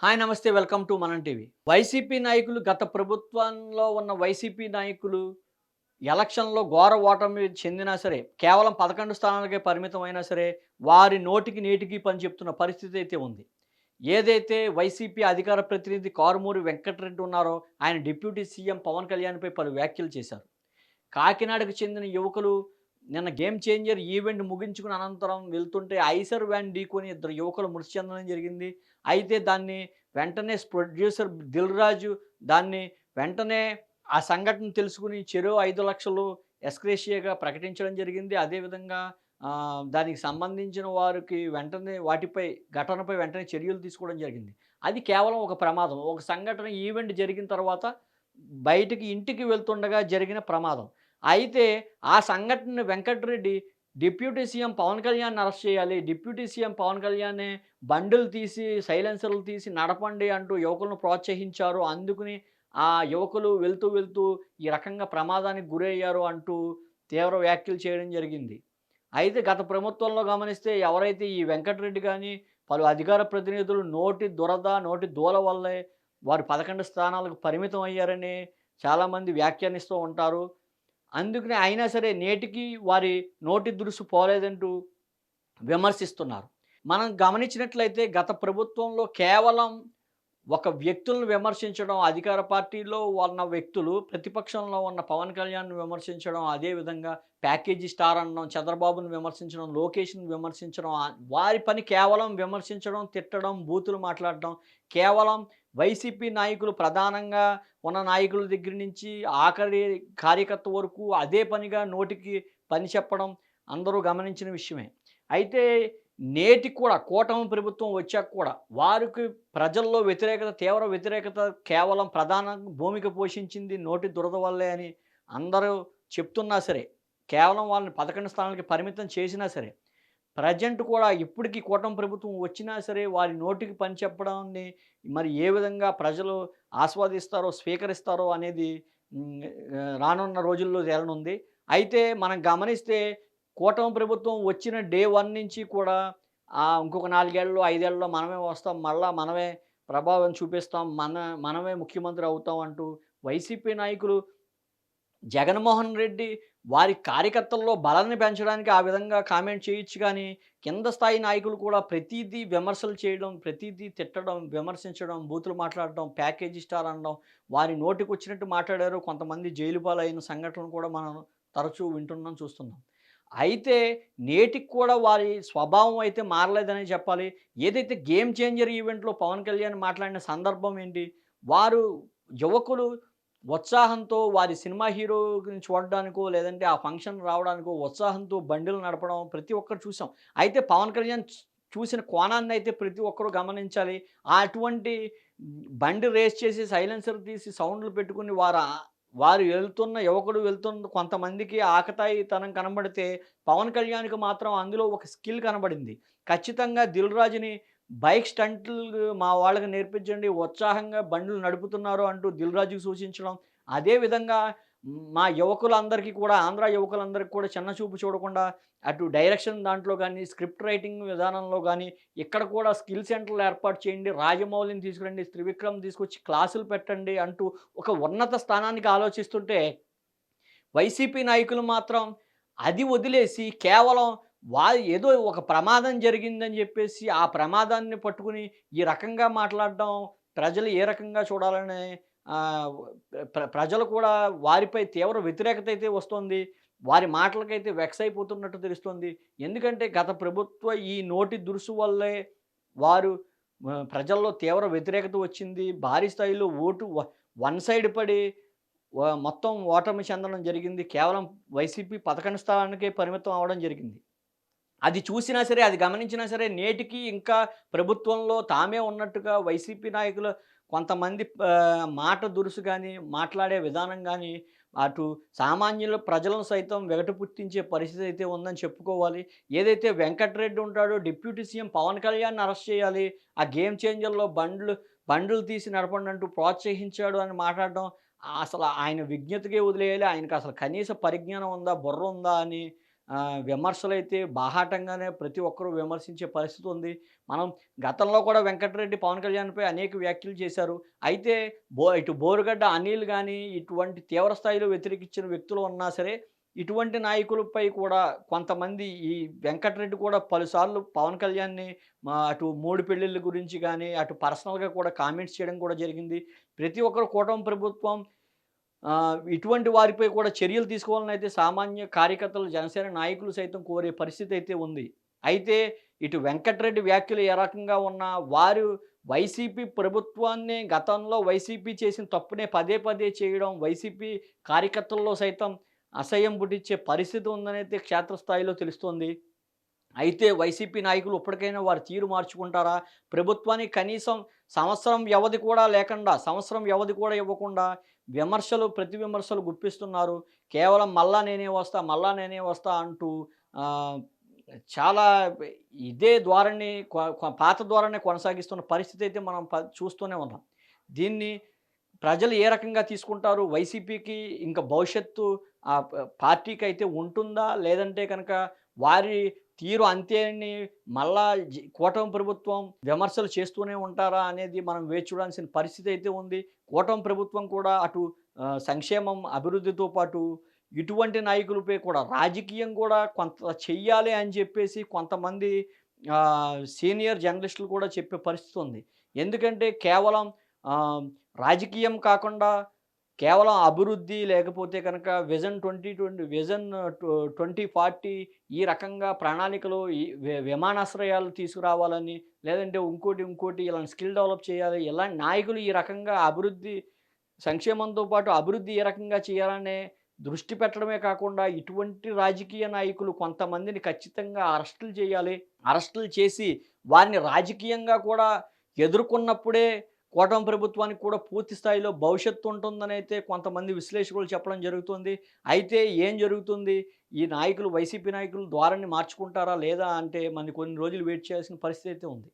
Hi నమస్తే. Welcome to మనం TV. YCP నాయకులు గత ప్రభుత్వంలో ఉన్న వైసీపీ నాయకులు ఎలక్షన్‌లో ఘోర ఓటమి చెందినా సరే, కేవలం 11 స్థానాలకే పరిమితమైనా సరే, వారి నోటికి నేటికి పని చెప్తున్న పరిస్థితి అయితే ఉంది. ఏదైతే వైసీపీ అధికార ప్రతినిధి కారుమూరి వెంకటరెడ్డి ఉన్నారో, ఆయన డిప్యూటీ సీఎం పవన్ కళ్యాణ్‌పై పలు వ్యాఖ్యలు చేశారు. కాకినాడకు చెందిన యువకులు నిన్న గేమ్ చేంజర్ ఈవెంట్ ముగించుకుని అనంతరం వెళ్తుంటే ఐసర్ వ్యాన్ ఢీకొని ఇద్దరు యువకులు మృతి చెందడం జరిగింది. అయితే దాన్ని వెంటనే ప్రొడ్యూసర్ దిల్ రాజు దాన్ని వెంటనే ఆ సంఘటన తెలుసుకొని చెరో 5,00,000 ఎక్స్‌గ్రేషియాగా ప్రకటించడం జరిగింది. అదేవిధంగా దానికి సంబంధించిన వారికి వెంటనే ఘటనపై వెంటనే చర్యలు తీసుకోవడం జరిగింది. అది కేవలం ఒక ప్రమాదం. ఒక సంఘటన ఈవెంట్ జరిగిన తర్వాత బయటికి ఇంటికి వెళ్తుండగా జరిగిన ప్రమాదం. అయితే ఆ సంఘటనని వెంకటరెడ్డి డిప్యూటీ సీఎం పవన్ కళ్యాణ్‌ని అరెస్ట్ చేయాలి. డిప్యూటీ సీఎం పవన్ కళ్యాణే బండులు తీసి, సైలెన్సర్‌లు తీసి నడపండి అంటూ యువకులను ప్రోత్సహించారు. అందుకని ఆ యువకులు వెళ్తూ ఈ రకంగా ప్రమాదానికి గురయ్యారు అంటూ తీవ్ర వ్యాఖ్యలు చేయడం జరిగింది. అయితే గత ప్రభుత్వంలో గమనిస్తే ఎవరైతే ఈ వెంకటరెడ్డి గాని, పలు అధికార ప్రతినిధులు నోటి దురద, నోటి దూల వల్లే వారు 11 స్థానాలకు పరిమితం అయ్యారని చాలామంది వ్యాఖ్యానిస్తూ ఉంటారు. అందుకనే అయినా సరే నేటికి వారి నోటి దురుసు పోలేదంటూ విమర్శిస్తున్నారు. మనం గమనించినట్లయితే గత ప్రభుత్వంలో కేవలం ఒక వ్యక్తులను విమర్శించడం, అధికార పార్టీలో ఉన్న వ్యక్తులు ప్రతిపక్షంలో ఉన్న పవన్ కళ్యాణ్‌ని విమర్శించడం, అదేవిధంగా ప్యాకేజీ స్టార్ అనడం, చంద్రబాబును విమర్శించడం, లోకేష్‌ని విమర్శించడం, వారి పని కేవలం విమర్శించడం, తిట్టడం, బూతులు మాట్లాడడం. కేవలం వైసీపీ నాయకులు ప్రధానంగా ఉన్న నాయకుల దగ్గర నుంచి ఆఖరి కార్యకర్త వరకు అదే పనిగా నోటికి పని చెప్పడం అందరూ గమనించిన విషయమే. అయితే నేటికి కూడా కూటమి ప్రభుత్వం వచ్చాక కూడా వారికి ప్రజల్లో వ్యతిరేకత, తీవ్ర వ్యతిరేకత కేవలం ప్రధాన భూమిక పోషించింది నోటి దురద వల్లే అని అందరూ చెప్తున్నా సరే, కేవలం వాళ్ళని 11 స్థానాలకి పరిమితం చేసినా సరే, ప్రజెంట్ కూడా ఇప్పటికి కూటమి ప్రభుత్వం వచ్చినా సరే వారి నోటికి పని చెప్పడాన్ని మరి ఏ విధంగా ప్రజలు ఆస్వాదిస్తారో, స్వీకరిస్తారో అనేది హ్మ్, రానున్న రోజుల్లో తేలనుంది. అయితే మనం గమనిస్తే కూటమి ప్రభుత్వం వచ్చిన డే 1 నుంచి కూడా ఇంకొక 4 ఏళ్లలో, 5 ఏళ్లలో మనమే వస్తాం. మళ్ళా మనమే ప్రభావం చూపిస్తాం. మనమే ముఖ్యమంత్రి అవుతాం అంటూ వైసీపీ నాయకులు జగన్మోహన్ రెడ్డి వారి కార్యకర్తల్లో బలాన్ని పెంచడానికి ఆ విధంగా కామెంట్ చేయొచ్చు గానీ, కింద స్థాయి నాయకులు కూడా ప్రతీదీ విమర్శలు చేయడం, ప్రతీదీ తిట్టడం, విమర్శించడం, బూతులు మాట్లాడడం, ప్యాకేజీ స్టార్ అనడం, వారి నోటికొచ్చినట్టు మాట్లాడారు. కొంతమంది జైలు పాలైన సంఘటనలు కూడా మనం తరచూ వింటున్నాం, చూస్తున్నాం. అయితే నేటికి కూడా వారి స్వభావం అయితే మారలేదనే చెప్పాలి. ఏదైతే గేమ్ చేంజర్ ఈవెంట్‌లో పవన్ కళ్యాణ్ మాట్లాడిన సందర్భం ఏంటి? వారు యువకులు ఉత్సాహంతో వారి సినిమా హీరోని చూడడానికో, లేదంటే ఆ ఫంక్షన్ రావడానికో ఉత్సాహంతో బండిలు నడపడం ప్రతి ఒక్కరు చూసాం. అయితే పవన్ కళ్యాణ్ చూసిన కోణాన్నయితే ప్రతి ఒక్కరు గమనించాలి. అటువంటి బండి రేస్ చేసి సైలెన్సర్ తీసి సౌండ్‌లు పెట్టుకొని వారు వెళ్తున్న యువకుడు వెళ్తున్న కొంతమందికి ఆకతాయితనం కనబడితే, పవన్ కళ్యాణ్‌కి మాత్రం అందులో ఒక స్కిల్ కనబడింది. ఖచ్చితంగా 'దిల్ రాజుని' బైక్ స్టంట్లు మా వాళ్ళకి నేర్పించండి, ఉత్సాహంగా బండ్లు నడుపుతున్నారు అంటూ 'దిల్ రాజుకి' సూచించడం. అదే విధంగా మా యువకులందరికీ కూడా, ఆంధ్ర యువకులందరికీ కూడా చిన్న చూపు చూడకుండా అటు డైరెక్షన్ దాంట్లో గానీ, స్క్రిప్ట్ రైటింగ్ విధానంలో గానీ, ఇక్కడ కూడా స్కిల్ సెంటర్‌లు ఏర్పాటు చేయండి. రాజమౌళిని తీసుకురండి, త్రివిక్రమ్ తీసుకొచ్చి క్లాసులు పెట్టండి అంటూ ఒక ఉన్నత స్థానానికి ఆలోచిస్తుంటే, వైసీపీ నాయకులు మాత్రం అది వదిలేసి కేవలం ఏదో ఒక ప్రమాదం జరిగిందని జెప్పేసి, ఆ ప్రమాదాన్ని పట్టుకుని ఈ రకంగా మాట్లాడడం, ప్రజలు ఏ రకంగా చూడాలని ఆహ్, ప్రజలు కూడా వారిపై తీవ్ర వ్యతిరేకత అయితే వస్తోంది. వారి మాటలకైతే వెక్స్ అయిపోతున్నట్టు తెలుస్తోంది. ఎందుకంటే గత ప్రభుత్వ ఈ నోటి దురుసు వల్లే వారు ప్రజల్లో తీవ్ర వ్యతిరేకత వచ్చింది. భారీ స్థాయిలో ఓటు వన్ సైడ్ పడి మొత్తం ఓటమి చెందడం జరిగింది. కేవలం వైసీపీ 11 స్థానానికే పరిమితం అవ్వడం జరిగింది. అది చూసినా సరే, అది గమనించినా సరే, నేటికి ఇంకా ప్రభుత్వంలో తామే ఉన్నట్టుగా వైసీపీ నాయకులు కొంతమంది మాట దురుసు గాని, మాట్లాడే విధానం గాని, అటు సామాన్యుల ప్రజలను సైతం వెగటు పుట్టించే పరిస్థితి అయితే ఉందని చెప్పుకోవాలి. ఏదైతే వెంకటరెడ్డి ఉంటాడో, డిప్యూటీ సీఎం పవన్ కళ్యాణ్‌ని అరెస్ట్ చేయాలి. ఆ గేమ్ చేంజర్‌లో బండ్లు తీసి నడపండి అంటూ ప్రోత్సహించాడు అని మాట్లాడడం, అసలు ఆయన విజ్ఞతకే వదిలేయాలి. ఆయనకసలు కనీస పరిజ్ఞానం ఉందా? బుర్ర ఉందా? అని విమర్శలైతే బాహాటంగానే ప్రతి ఒక్కరు విమర్శించే పరిస్థితి ఉంది. మనం గతంలో కూడా వెంకటరెడ్డి పవన్ కళ్యాణ్‌పై అనేక వ్యాఖ్యలు చేశారు. అయితే ఇటు బోరుగడ్డ అనిల్ గాని, ఇటువంటి తీవ్ర స్థాయిలో వ్యతిరేకించిన వ్యక్తులు ఉన్నా సరే, ఇటువంటి నాయకులపై కూడా కొంతమంది ఈ వెంకటరెడ్డి కూడా పలుసార్లు పవన్ కళ్యాణ్‌ని అటు 3 పెళ్ళిళ్ళ గురించి గాని, అటు పర్సనల్‌గా కూడా కామెంట్స్ చేయడం కూడా జరిగింది. ప్రతి ఒక్కరు కూటమి ప్రభుత్వం ఇటువంటి వారిపై కూడా చర్యలు తీసుకోవాలనైతే సామాన్య కార్యకర్తలు, జనసేన నాయకులు సైతం కోరే పరిస్థితి అయితే ఉంది. అయితే ఇటు వెంకటరెడ్డి వ్యాఖ్యలు ఏ రకంగా ఉన్నా వారు వైసీపీ ప్రభుత్వాన్ని గతంలో వైసీపీ చేసిన తప్పునే పదే పదే చేయడం వైసీపీ కార్యకర్తల్లో సైతం అసహ్యం పుట్టించే పరిస్థితి ఉందనైతే క్షేత్రస్థాయిలో తెలుస్తోంది. అయితే వైసీపీ నాయకులు ఇప్పటికైనా వారి తీరు మార్చుకుంటారా? ప్రభుత్వానికి కనీసం సంవత్సరం వ్యవధి కూడా ఇవ్వకుండా ప్రతి విమర్శలు గుప్పిస్తున్నారు. కేవలం మళ్ళా నేనే వస్తా అంటూ ఆహ్, చాలా ఇదే ధోరణి పాత ధోరణి కొనసాగిస్తున్న పరిస్థితి అయితే మనం చూస్తూనే ఉన్నాం. దీన్ని ప్రజలు ఏ రకంగా తీసుకుంటారు? వైసీపీకి ఇంకా భవిష్యత్తు పార్టీకైతే ఉంటుందా? లేదంటే కనుక వారి తీరు అంతే అని మళ్ళా కూటమి ప్రభుత్వం విమర్శలు చేస్తూనే ఉంటారా? అనేది మనం వేచి చూడాల్సిన పరిస్థితి అయితే ఉంది. కూటమి ప్రభుత్వం కూడా అటు సంక్షేమం, అభివృద్ధితో పాటు ఇటువంటి నాయకులపై కూడా రాజకీయం కూడా కొంత చెయ్యాలి అని చెప్పేసి కొంతమంది సీనియర్ జర్నలిస్టులు కూడా చెప్పే పరిస్థితి ఉంది. ఎందుకంటే కేవలం ఆహ్, రాజకీయం కాకుండా కేవలం అభివృద్ధి లేకపోతే కనుక విజన్ 2040 ఈ రకంగా ప్రణాళికలు ఈ విమానాశ్రయాలు తీసుకురావాలని, లేదంటే ఇంకోటి ఇలాంటి స్కిల్ డెవలప్ చేయాలి. ఇలాంటి నాయకులు ఈ రకంగా సంక్షేమంతో పాటు అభివృద్ధి ఏ రకంగా చేయాలనే దృష్టి పెట్టడమే కాకుండా, ఇటువంటి రాజకీయ నాయకులు కొంతమందిని ఖచ్చితంగా అరెస్టులు చేయాలి. అరెస్టులు చేసి వారిని రాజకీయంగా కూడా ఎదుర్కొన్నప్పుడే కూటమి ప్రభుత్వానికి కూడా పూర్తి స్థాయిలో భవిష్యత్తు ఉంటుందనైతే కొంతమంది విశ్లేషకులు చెప్పడం జరుగుతుంది. అయితే ఏం జరుగుతుంది? ఈ నాయకులు వైసీపీ నాయకులు ధోరణి మార్చుకుంటారా లేదా అంటే కొన్ని రోజులు వెయిట్ చేయాల్సిన పరిస్థితి అయితే ఉంది.